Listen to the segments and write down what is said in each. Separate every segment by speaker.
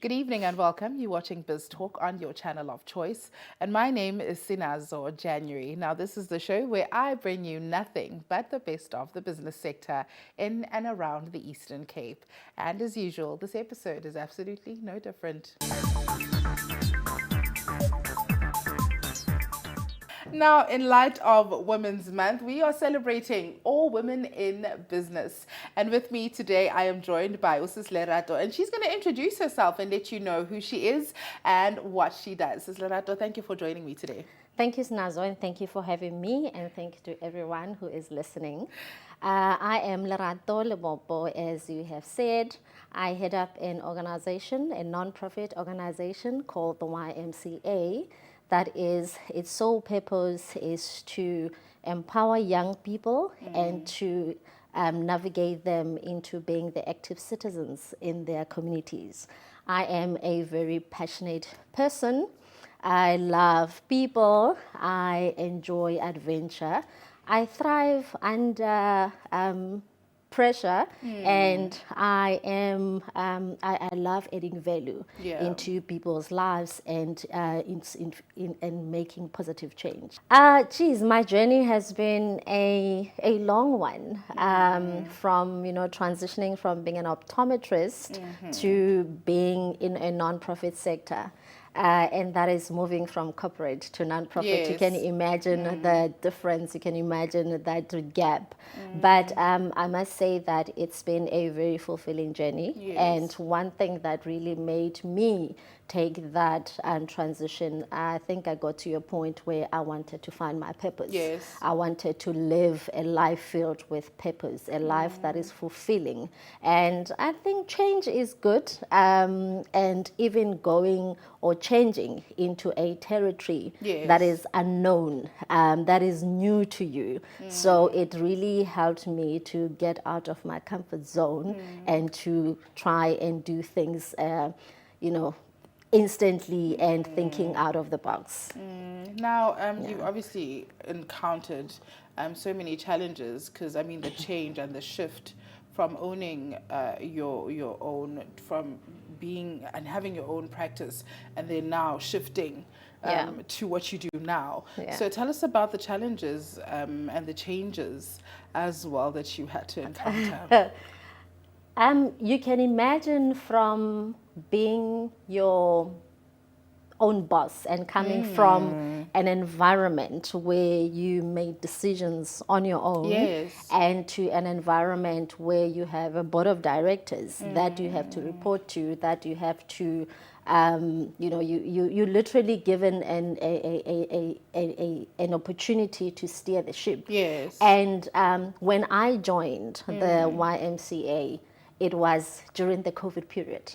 Speaker 1: Good evening and welcome. You're watching Bizz Talk on your channel of choice. And my name is Sinazo January. Now, this is the show where I bring you nothing but the best of the business sector in and around the Eastern Cape. And as usual, this episode is absolutely no different. Now, in light of Women's Month, we are celebrating all women in business. And with me today, I am joined by Usis Lerato, and she's going to introduce herself and let you know who she is and what she does. Usis Lerato, thank you for joining me today.
Speaker 2: Thank you, Snazo, and thank you for having me, and thank you to everyone who is listening. I am Lerato Lebopo, as you have said. I head up an organization, a non-profit organization called the YMCA. That is, its sole purpose is to empower young people and to navigate them into being the active citizens in their communities. I am a very passionate person. I love people. I enjoy adventure. I thrive under pressure, and I am. I love adding value into people's lives and in making positive change. Geez, my journey has been a long one. From transitioning from being an optometrist to being in a nonprofit sector. And that is moving from corporate to nonprofit.
Speaker 1: Yes.
Speaker 2: You can imagine the difference. You can imagine that gap. But I must say that it's been a very fulfilling journey.
Speaker 1: Yes.
Speaker 2: And one thing that really made me take that transition, I think I got to a point where I wanted to find my purpose.
Speaker 1: Yes.
Speaker 2: I wanted to live a life filled with purpose, a life that is fulfilling. And I think change is good, and even going or changing into a territory that is unknown, that is new to you. So it really helped me to get out of my comfort zone and to try and do things, instantly and thinking out of the box.
Speaker 1: Now, you've obviously encountered so many challenges because, I mean, the change and the shift from owning your own, from being and having your own practice, and then now shifting to what you do now. So tell us about the challenges and the changes as well that you had to encounter.
Speaker 2: You can imagine from being your own boss and coming from an environment where you made decisions on your own, and to an environment where you have a board of directors that you have to report to, that you have to, you literally given an opportunity to steer the ship.
Speaker 1: Yes.
Speaker 2: And when I joined the YMCA, it was during the COVID period.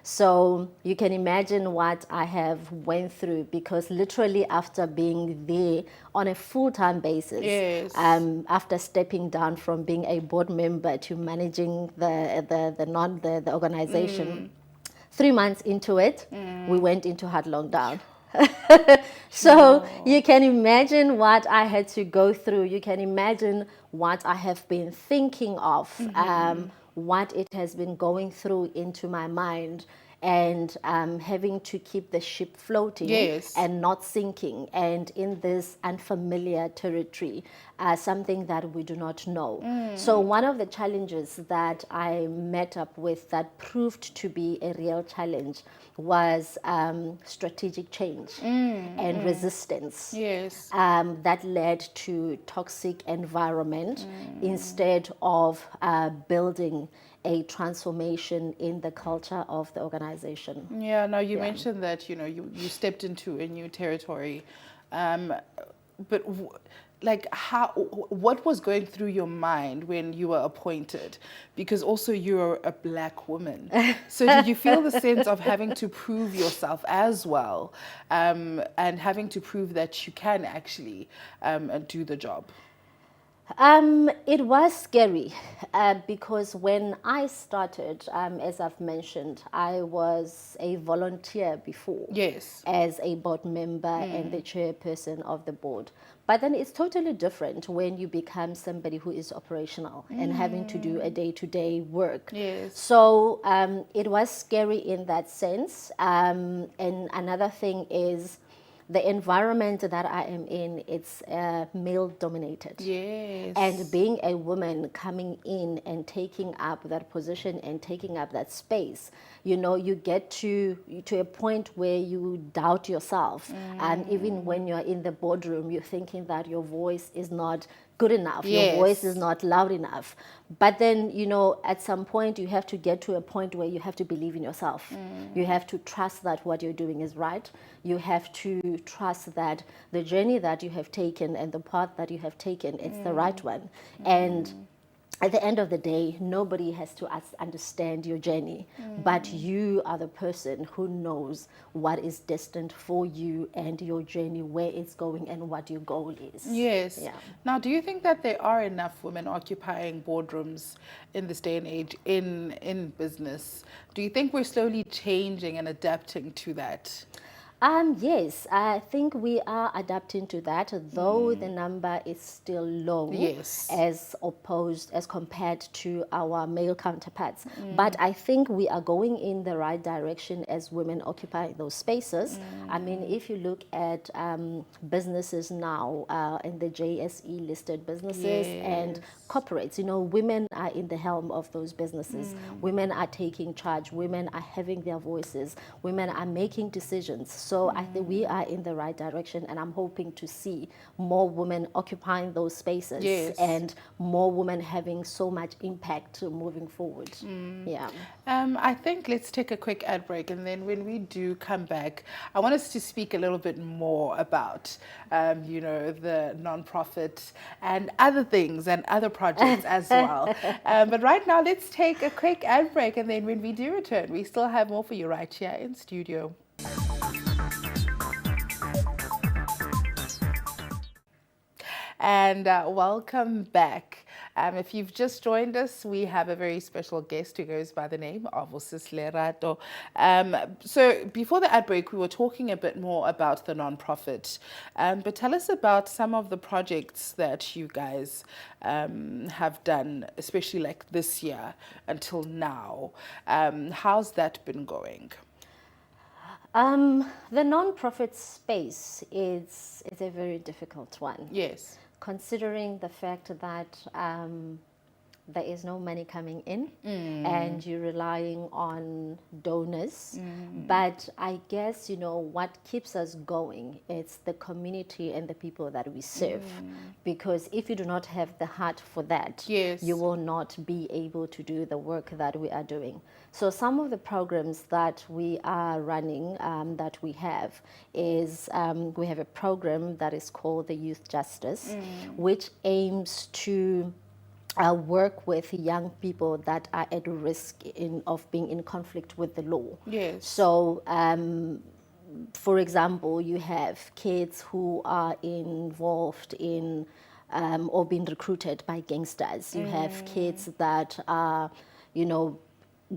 Speaker 2: So you can imagine what I have went through, because literally after being there on a full-time basis, after stepping down from being a board member to managing the organization, 3 months into it, we went into hard lockdown. So you can imagine what I had to go through. You can imagine what I have been thinking of, what it has been going through into my mind, and having to keep the ship floating and not sinking, and in this unfamiliar territory, something that we do not know. So one of the challenges that I met up with that proved to be a real challenge was strategic change and resistance. That led to toxic environment instead of building a transformation in the culture of the organization.
Speaker 1: Now you mentioned that, you stepped into a new territory, but what was going through your mind when you were appointed? Because also you're a Black woman. So did you feel the sense of having to prove yourself as well, and having to prove that you can actually do the job?
Speaker 2: It was scary because when I started, as I've mentioned, I was a volunteer before
Speaker 1: Yes.
Speaker 2: as a board member and the chairperson of the board. But then it's totally different when you become somebody who is operational and having to do a day-to-day work.
Speaker 1: Yes.
Speaker 2: So it was scary in that sense. And another thing is the environment that I am in, it's male dominated.
Speaker 1: Yes.
Speaker 2: And being a woman coming in and taking up that position and taking up that space, you get to a point where you doubt yourself. And even when you're in the boardroom, you're thinking that your voice is not good enough. Your voice is
Speaker 1: Yes.
Speaker 2: not loud enough. But then, at some point, you have to get to a point where you have to believe in yourself. You have to trust that what you're doing is right. You have to trust that the journey that you have taken and the path that you have taken, it's the right one. And at the end of the day, nobody has to understand your journey, but you are the person who knows what is destined for you and your journey, where it's going and what your goal is.
Speaker 1: Yes.
Speaker 2: Yeah.
Speaker 1: Now, do you think that there are enough women occupying boardrooms in this day and age in business? Do you think we're slowly changing and adapting to that?
Speaker 2: Yes, I think we are adapting to that, though the number is still low
Speaker 1: Yes.
Speaker 2: as compared to our male counterparts. But I think we are going in the right direction as women occupy those spaces. I mean, if you look at businesses now in the JSE listed businesses and
Speaker 1: Yes.
Speaker 2: corporates, women are in the helm of those businesses. Women are taking charge. Women are having their voices. Women are making decisions. So I think we are in the right direction, and I'm hoping to see more women occupying those spaces
Speaker 1: Yes.
Speaker 2: and more women having so much impact moving forward. Yeah.
Speaker 1: I think let's take a quick ad break, and then when we do come back, I want us to speak a little bit more about, the nonprofit and other things and other projects as well. But right now, let's take a quick ad break, and then when we do return, we still have more for you right here in studio. And welcome back. If you've just joined us, we have a very special guest who goes by the name of Sis Lerato. So before the ad break, we were talking a bit more about the nonprofit. But tell us about some of the projects that you guys have done, especially like this year until now. How's that been going?
Speaker 2: The non-profit space is a very difficult one.
Speaker 1: Yes.
Speaker 2: Considering the fact that there is no money coming in and you're relying on donors. But I guess, what keeps us going, it's the community and the people that we serve. Because if you do not have the heart for that,
Speaker 1: Yes.
Speaker 2: you will not be able to do the work that we are doing. So some of the programs that we are running, that we have, is we have a program that is called the Youth Justice, which aims to work with young people that are at risk of being in conflict with the law.
Speaker 1: Yes.
Speaker 2: So, for example, you have kids who are involved in or being recruited by gangsters. You have kids that are,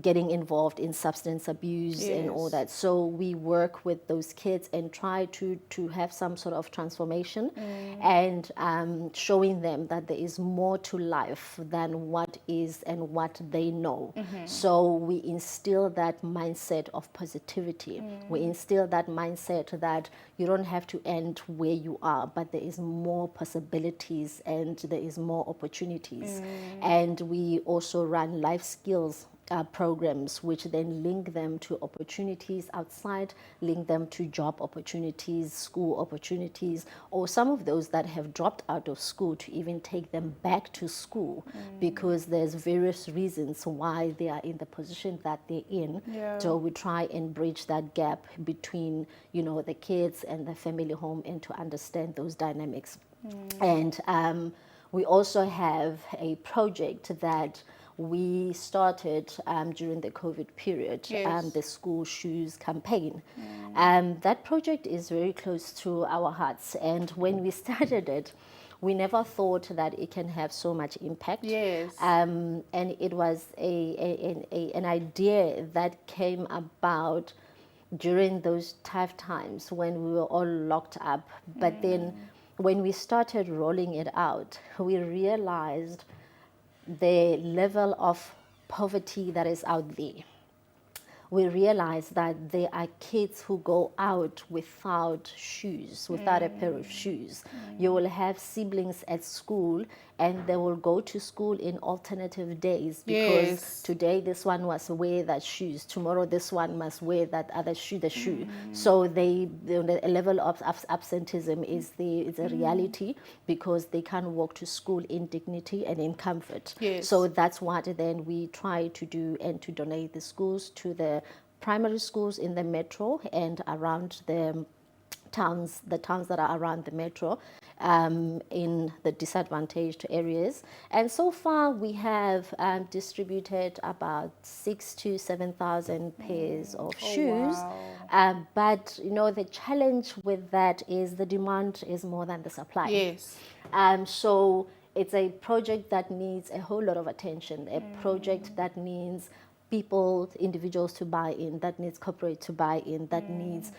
Speaker 2: getting involved in substance abuse and all
Speaker 1: Yes.
Speaker 2: that. So we work with those kids and try to have some sort of transformation and showing them that there is more to life than what is and what they know. So we instill that mindset of positivity. We instill that mindset that you don't have to end where you are, but there is more possibilities and there is more opportunities. And we also run life skills programs, which then link them to opportunities outside, link them to job opportunities, school opportunities, or some of those that have dropped out of school to even take them back to school because there's various reasons why they are in the position that they're in.
Speaker 1: Yeah.
Speaker 2: So we try and bridge that gap between, the kids and the family home and to understand those dynamics. And we also have a project that we started during the COVID period,
Speaker 1: Yes.
Speaker 2: the school shoes campaign. That project is very close to our hearts, and when we started it, we never thought that it can have so much impact.
Speaker 1: Yes.
Speaker 2: And it was an idea that came about during those tough times when we were all locked up. But then when we started rolling it out, we realized the level of poverty that is out there. We realize that there are kids who go out without shoes, without a pair of shoes. You will have siblings at school and they will go to school in alternative days because
Speaker 1: Yes.
Speaker 2: today this one must wear that shoes, tomorrow this one must wear that other shoe, the shoe. So the level of absenteeism is a reality because they can't walk to school in dignity and in comfort.
Speaker 1: Yes.
Speaker 2: So that's what then we try to do, and to donate the schools to the primary schools in the metro and around the towns that are around the metro, in the disadvantaged areas. And so far we have distributed about 6,000 to 7,000 pairs of shoes.
Speaker 1: Wow.
Speaker 2: But you know, the challenge with that is the demand is more than the supply.
Speaker 1: Yes.
Speaker 2: So it's a project that needs a whole lot of attention, a project that needs people, individuals to buy in, that needs corporate to buy in, that needs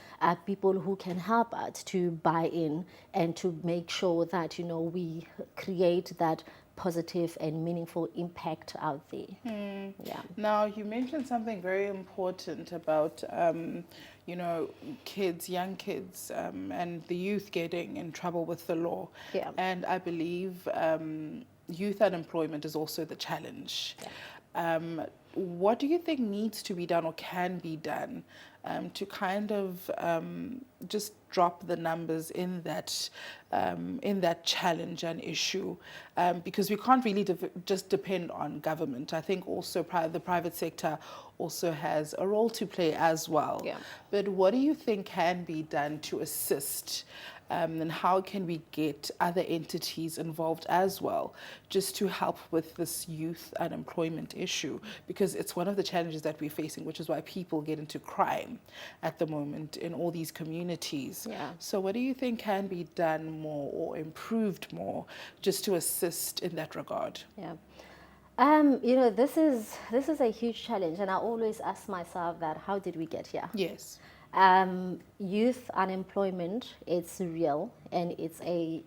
Speaker 2: people who can help us to buy in and to make sure that, you know, we create that positive and meaningful impact out there. Yeah.
Speaker 1: Now, you mentioned something very important about, you know, kids, young kids, and the youth getting in trouble with the law.
Speaker 2: Yeah.
Speaker 1: And I believe youth unemployment is also the challenge.
Speaker 2: Yeah.
Speaker 1: What do you think needs to be done or can be done to kind of just drop the numbers in that challenge and issue? Because we can't really just depend on government. I think also the private sector also has a role to play as well.
Speaker 2: Yeah.
Speaker 1: But what do you think can be done to assist? And how can we get other entities involved as well, just to help with this youth unemployment issue? Because it's one of the challenges that we're facing, which is why people get into crime at the moment in all these communities.
Speaker 2: Yeah.
Speaker 1: So what do you think can be done more or improved more just to assist in that regard?
Speaker 2: Yeah. You know, this is a huge challenge, and I always ask myself that, how did we get here?
Speaker 1: Yes.
Speaker 2: Youth unemployment, it's real, and I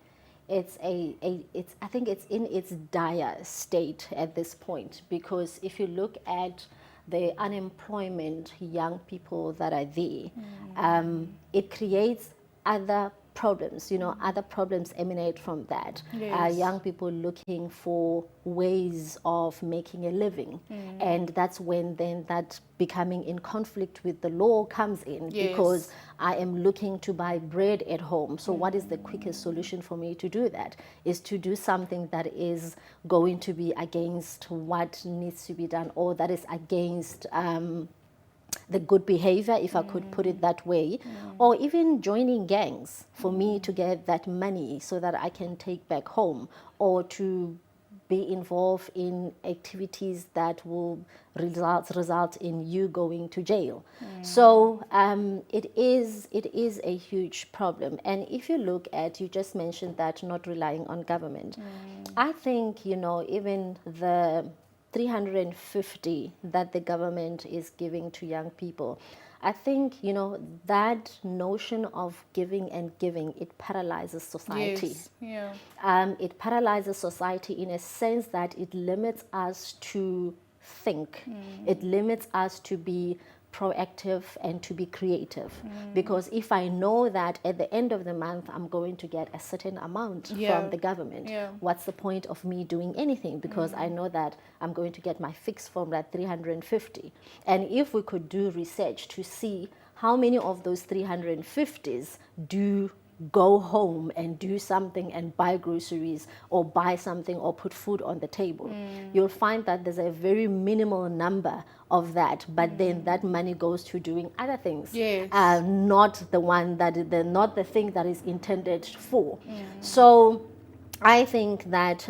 Speaker 2: think it's in its dire state at this point, because if you look at the unemployment young people that are there, it creates other problems. You know, other problems emanate from that.
Speaker 1: Yes.
Speaker 2: Young people looking for ways of making a living, and that's when then that becoming in conflict with the law comes in.
Speaker 1: Yes.
Speaker 2: Because I am looking to buy bread at home. So what is the quickest solution for me to do that? Is to do something that is going to be against what needs to be done, or that is against the good behavior, if I could put it that way, or even joining gangs for me to get that money so that I can take back home, or to be involved in activities that will result in you going to jail. So it is a huge problem. And if you look at, you just mentioned that not relying on government. I think, you know, even the 350 that the government is giving to young people, I think, you know, that notion of giving and giving, it paralyzes society.
Speaker 1: Yes. Yeah.
Speaker 2: It paralyzes society in a sense that it limits us to think. It limits us to be proactive and to be creative. Because if I know that at the end of the month I'm going to get a certain amount from the government, what's the point of me doing anything? Because I know that I'm going to get my fix from that 350. And if we could do research to see how many of those 350s do go home and do something and buy groceries or buy something or put food on the table, you'll find that there's a very minimal number of that, but then that money goes to doing other things, not the thing that is intended for. So I think that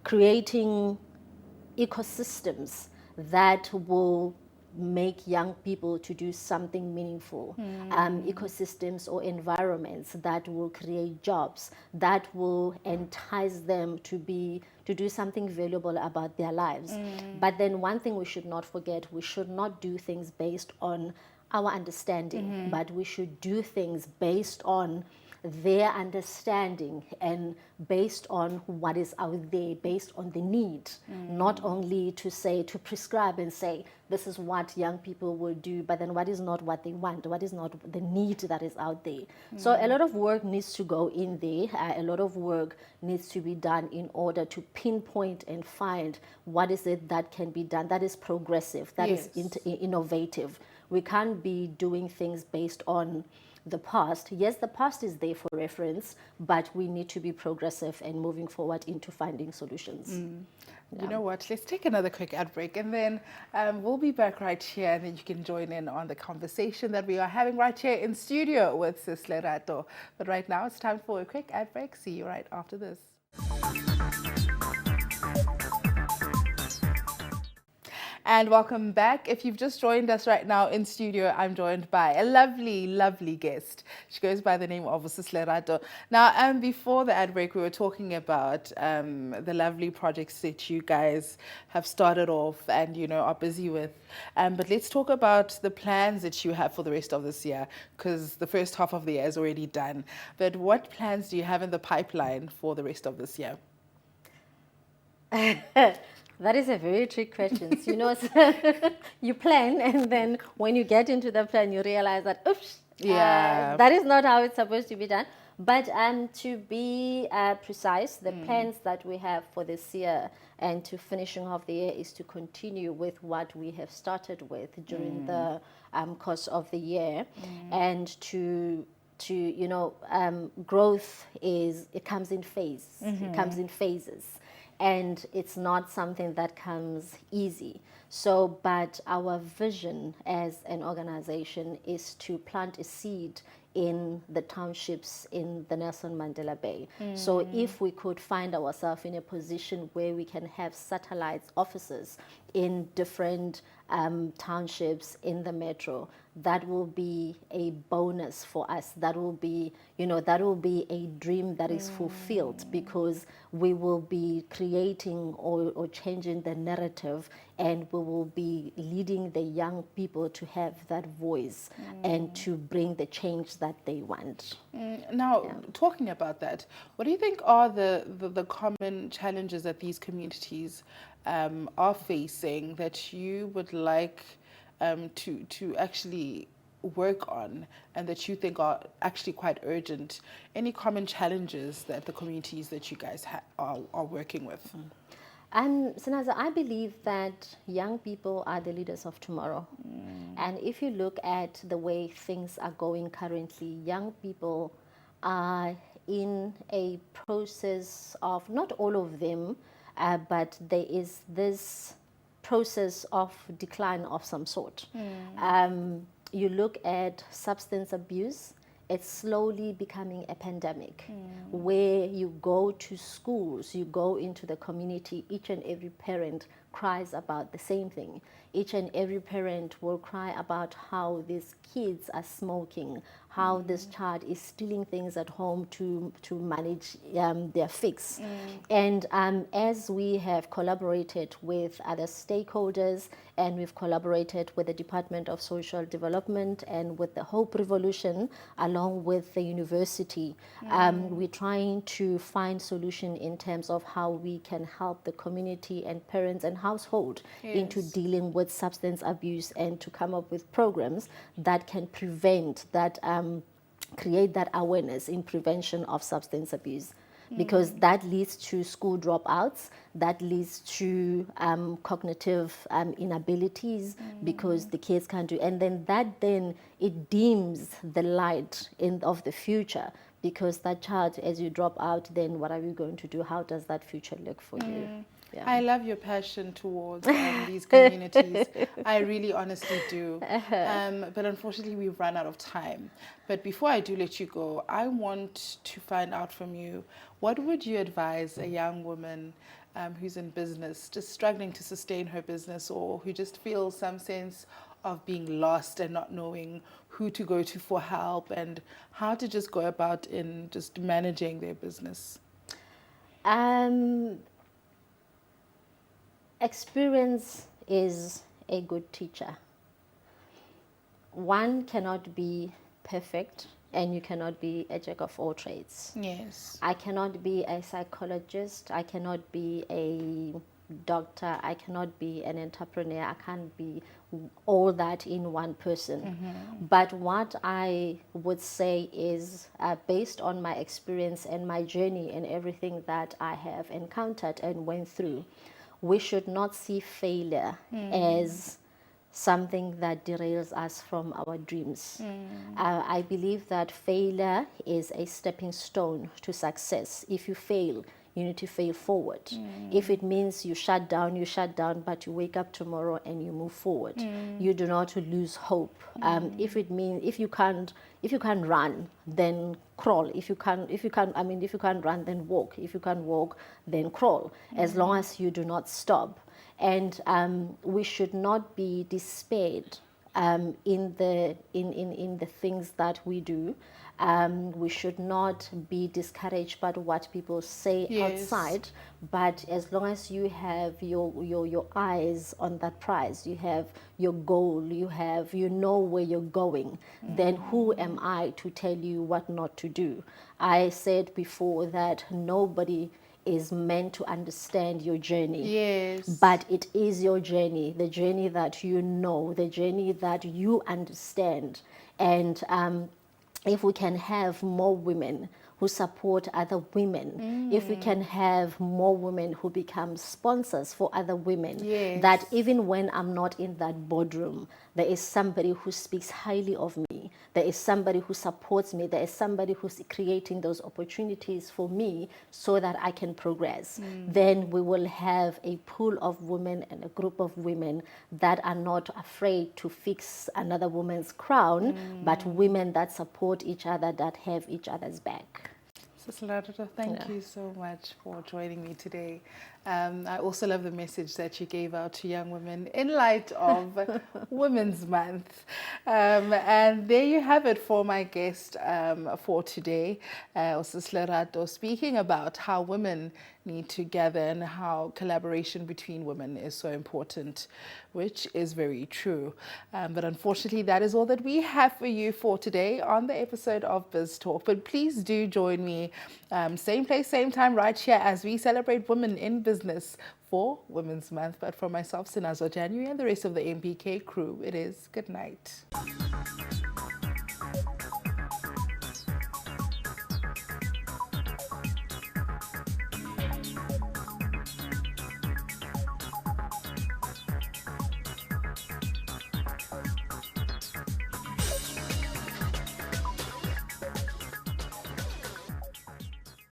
Speaker 2: creating ecosystems that will make young people to do something meaningful, ecosystems or environments that will create jobs, that will entice them to do something valuable about their lives. But then one thing we should not forget, we should not do things based on our understanding, but we should do things based on their understanding and based on what is out there, based on the need, not only to prescribe and say, this is what young people will do, but then what is not what they want, what is not the need that is out there. So a lot of work needs to go in there. A lot of work needs to be done in order to pinpoint and find what is it that can be done, that is progressive, that is innovative. We can't be doing things based on the past. Yes, the past is there for reference, but we need to be progressive and moving forward into finding solutions.
Speaker 1: You know what? Let's take another quick ad break, and then we'll be back right here, and then you can join in on the conversation that we are having right here in studio with Sis Lerato. But right now, it's time for a quick ad break. See you right after this. And welcome back. If you've just joined us right now in studio, I'm joined by a lovely, lovely guest. She goes by the name of Sis Lerato. Now, before the ad break, we were talking about the lovely projects that you guys have started off and, you know, are busy with. But let's talk about the plans that you have for the rest of this year, because the first half of the year is already done. But what plans do you have in the pipeline for the rest of this year?
Speaker 2: That is a very trick question. You know, you plan, and then when you get into the plan, you realize that, oops, that is not how it's supposed to be done. But to be precise, the plans that we have for this year and to finishing off the year is to continue with what we have started with during the course of the year, and to you know, growth it comes in phases. It comes in phases. And it's not something that comes easy. So, but our vision as an organization is to plant a seed in the townships in the Nelson Mandela Bay. So if we could find ourselves in a position where we can have satellite offices in different townships in the metro, that will be a bonus for us. That will be, you know, that will be a dream that is fulfilled, because we will be creating or changing the narrative, and we will be leading the young people to have that voice and to bring the change that they want.
Speaker 1: Now, talking about that, what do you think are the common challenges that these communities are facing that you would like to actually work on, and that you think are actually quite urgent? Any common challenges that the communities that you guys are working with?
Speaker 2: Sinaza, I believe that young people are the leaders of tomorrow. And if you look at the way things are going currently, young people are in a process of, not all of them, but there is this process of decline of some sort. You look at substance abuse, it's slowly becoming a pandemic, where you go to schools, you go into the community, each and every parent cries about the same thing. Each and every parent will cry about how these kids are smoking, how this child is stealing things at home to manage their fix. And as we have collaborated with other stakeholders, and we've collaborated with the Department of Social Development and with the Hope Revolution, along with the university, we're trying to find solution in terms of how we can help the community and parents and household into dealing with substance abuse, and to come up with programs that can prevent that, create that awareness in prevention of substance abuse. Because that leads to school dropouts, that leads to cognitive inabilities, because the kids can't do, and then it dims the light of the future, because that child, as you drop out, then what are you going to do? How does that future look for you?
Speaker 1: Yeah. I love your passion towards these communities. I really honestly do. But unfortunately, we've run out of time. But before I do let you go, I want to find out from you, what would you advise a young woman who's in business, just struggling to sustain her business, or who just feels some sense of being lost and not knowing who to go to for help and how to just go about in just managing their business?
Speaker 2: Experience is a good teacher. One cannot be perfect, and you cannot be a jack of all trades.
Speaker 1: Yes.
Speaker 2: I cannot be a psychologist. I cannot be a doctor. I cannot be an entrepreneur. I can't be all that in one person. But what I would say is, based on my experience and my journey and everything that I have encountered and went through, we should not see failure as something that derails us from our dreams. I believe that failure is a stepping stone to success. If you fail, you need to fail forward. If it means you shut down, but you wake up tomorrow and you move forward. You do not lose hope. If it means if you can't run, then crawl. If you can't run, then walk. If you can't walk, then crawl. As long as you do not stop. And we should not be despaired in the things that we do. We should not be discouraged by what people say outside. But as long as you have your eyes on that prize, you have your goal, you know where you're going, then who am I to tell you what not to do? I said before that nobody is meant to understand your journey.
Speaker 1: Yes.
Speaker 2: But it is your journey, the journey that you know, the journey that you understand. And if we can have more women who support other women, if we can have more women who become sponsors for other women, that even when I'm not in that boardroom, there is somebody who speaks highly of me, there is somebody who supports me, there is somebody who's creating those opportunities for me so that I can progress, then we will have a pool of women and a group of women that are not afraid to fix another woman's crown, but women that support each other, that have each other's back.
Speaker 1: Sister Lerato, thank you so much for joining me today. I also love the message that you gave out to young women in light of Women's Month. And there you have it for my guest for today, Sister Lerato, speaking about how women need to gather and how collaboration between women is so important, which is very true. But unfortunately, that is all that we have for you for today on the episode of Bizz Talk. But please do join me, same place, same time, right here as we celebrate women in business for Women's Month. But for myself, Sinazo January, and the rest of the MPK crew, it is good night.